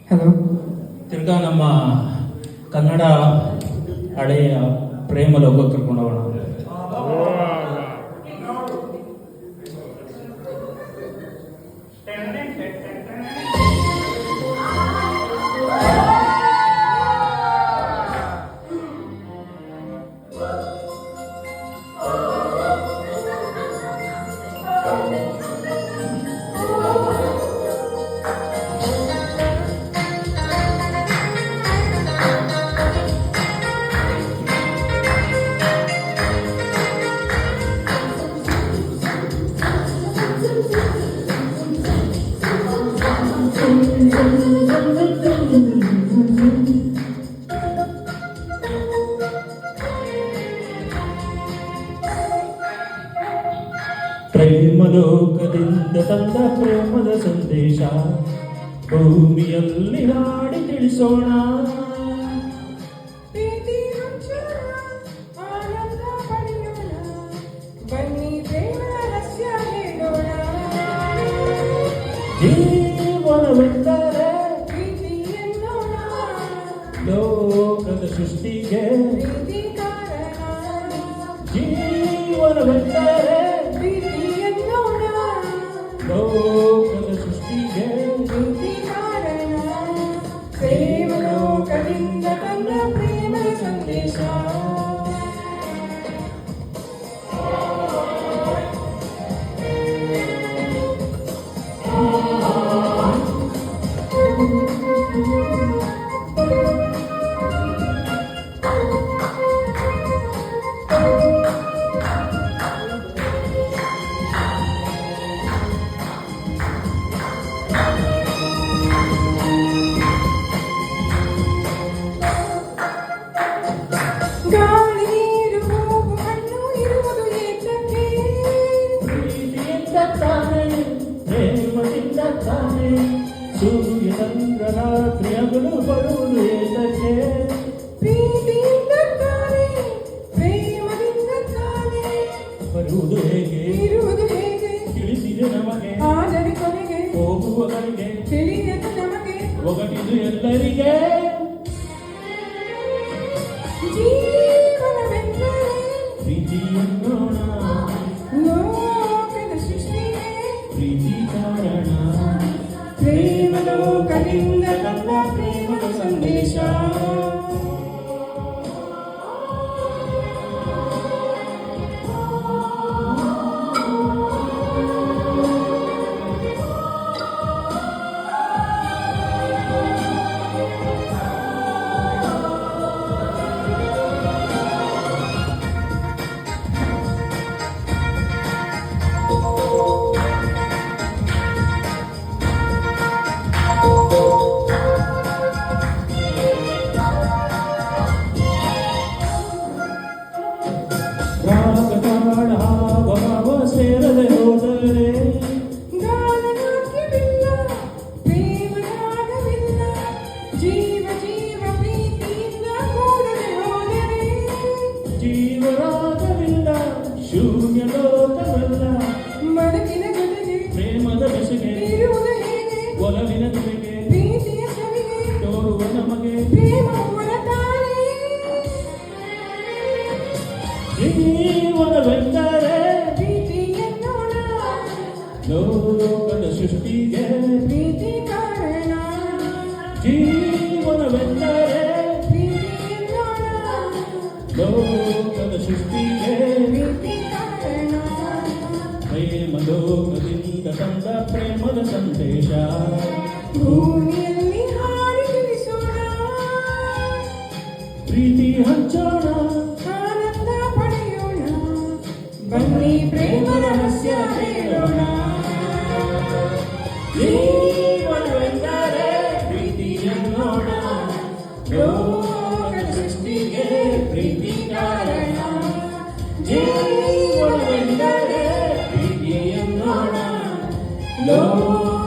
Hello. ತಿರ್ಗಾ ನಮ್ಮ ಕನ್ನಡ ಹಳೆಯ ಪ್ರೇಮ ಲೋಕಕ್ಕೆ ಕರ್ಕೊಂಡು ಹೋಗೋಣ. ಪ್ರೇಮಲೋಕದಿಂದ ತಂದ ಪ್ರೇಮದ ಸಂದೇಶ ಭೂಮಿಯಲ್ಲಿ ಹಾಡಿ ತಿಳಿಸೋಣ. ಪ್ರೀತಿ ಆನಂದ ಪಡೆಯೋಣ, ಬನ್ನಿ ಪ್ರೇಮ ರಹಸ್ಯ ಹೇಳೋಣ. ಜೀವನವೆಂದರೆ ಪ್ರೀತಿ ಎನ್ನೋಣ, ಲೋಕದ ಸೃಷ್ಟಿಗೆ ಪ್ರೀತಿ ಕಾರಣ. ಜೀವನವೆಂದರೆ ಪ್ರೀತಿ ಎನ್ನೋಣ, ಲೋಕದ ಸೃಷ್ಟಿಗೆ ಪ್ರೀತಿ ಕಾರಣ. ಪ್ರೇಮ ಲೋಕದಿಂದ ತಂದ ಪ್ರೇಮದ ಸಂದೇಶ. ಗಾಳಿ ನೀರು ಹೂವು ಹಣ್ಣು ಇರುವುದು ಏತಕ್ಕೆ? ಪ್ರೀತಿಯಿಂದ ತಾನೆ, ಪ್ರೇಮದಿಂದ ತಾನೆ, ಸೂರ್ಯ ಚಂದ್ರ ರಾತ್ರಿ ಹಗಲು ಬರುವುದು ಏತಕ್ಕೆ? ಪ್ರೀತಿಯಿಂದ ತಾನೆ, ಪ್ರೇಮದಿಂದ ತಾನೆ, ಬರುವುದು ಹೇಗೆ, ಇರುವುದು ಹೇಗೆ? ತಿಳಿದಿದೆ ನಮಗೆ, ಆದರೆ ಕೊನೆಗೆ ಹೋಗುವವರಿಗೆ ತಿಳಿಯದು ನಮಗೆ. ಒಗಟಿದು ಎಲ್ಲರಿಗೆ. ಜೀವನವೆಂದರೆ ಪ್ರೀತಿ ಎನ್ನೋಣ, ಲೋಕದ ಸೃಷ್ಟಿಗೆ ಪ್ರೀತಿ ಕಾರಣ. ಪ್ರೇಮ ಲೋಕದಿಂದ ತಂದ ಪ್ರೇಮದ ಸಂದೇಶ. ರಾಗತಾಳ ಭಾವ ಸೇರದೆ ಹೋದರೆ ಗಾನನಾಟ್ಯವಿಲ್ಲ, ಪ್ರೇಮರಾಗವಿಲ್ಲ, ಜೀವ ಜೀವ ಪ್ರೀತಿಯಿಂದ ಕೂಡಲೇ ಹೋದರೆ ಜೀವರಾಗವಿಲ್ಲ, ಶೂನ್ಯ ಲೋಕವಲ್ಲ. ಬದುಕಿನ ಜೊತೆಗೆ ಪ್ರೇಮದ ಬೆಸಗೆ, ಇರುವುದು ಹೇಗೆ? ಒಲವಿನ ಜೊತೆಗೆ ಪ್ರೀತಿಯ ಸವಿಗೆ ತೋರುವ ನಮಗೆ ಪ್ರೇಮ ಹೊರತಾನೆ. ಜೀವನವೆಂದರೆ ಪ್ರೀತಿ ಎನ್ನೋಣ, ಲೋಕದ ಸೃಷ್ಟಿಗೆ ಪ್ರೀತಿ ಕಾರಣ. ಜೀವನವೆಂದರೆ ಪ್ರೀತಿ ಎನ್ನೋಣ, ಲೋಕದ ಸೃಷ್ಟಿಗೆ ಪ್ರೀತಿ ಕಾರಣ. ಪ್ರೇಮ ಲೋಕದಿಂದ ತಂದ ಪ್ರೇಮದ ಸಂದೇಶ ಭೂಮಿಯಲ್ಲಿ ಹಾಡಿ ತಿಳಿಸೋಣ, ಪ್ರೀತಿ ಹಂಚೋಣ. ಆನಂದ ಪಡೆಯೋಣ, ಬನ್ನಿ ಪ್ರೇಮ ರಹಸ್ಯ ಹೇಳೋಣ. ಜೀವನವೆಂದರೆ ಪ್ರೀತಿ ಎನ್ನೋಣ, ಲೋಕದ ಸೃಷ್ಟಿಗೆ ಪ್ರೀತಿ ಕಾರಣ. ಜೀವನವೆಂದರೆ ಪ್ರೀತಿ ಎನ್ನೋಣ, ಲೋಕ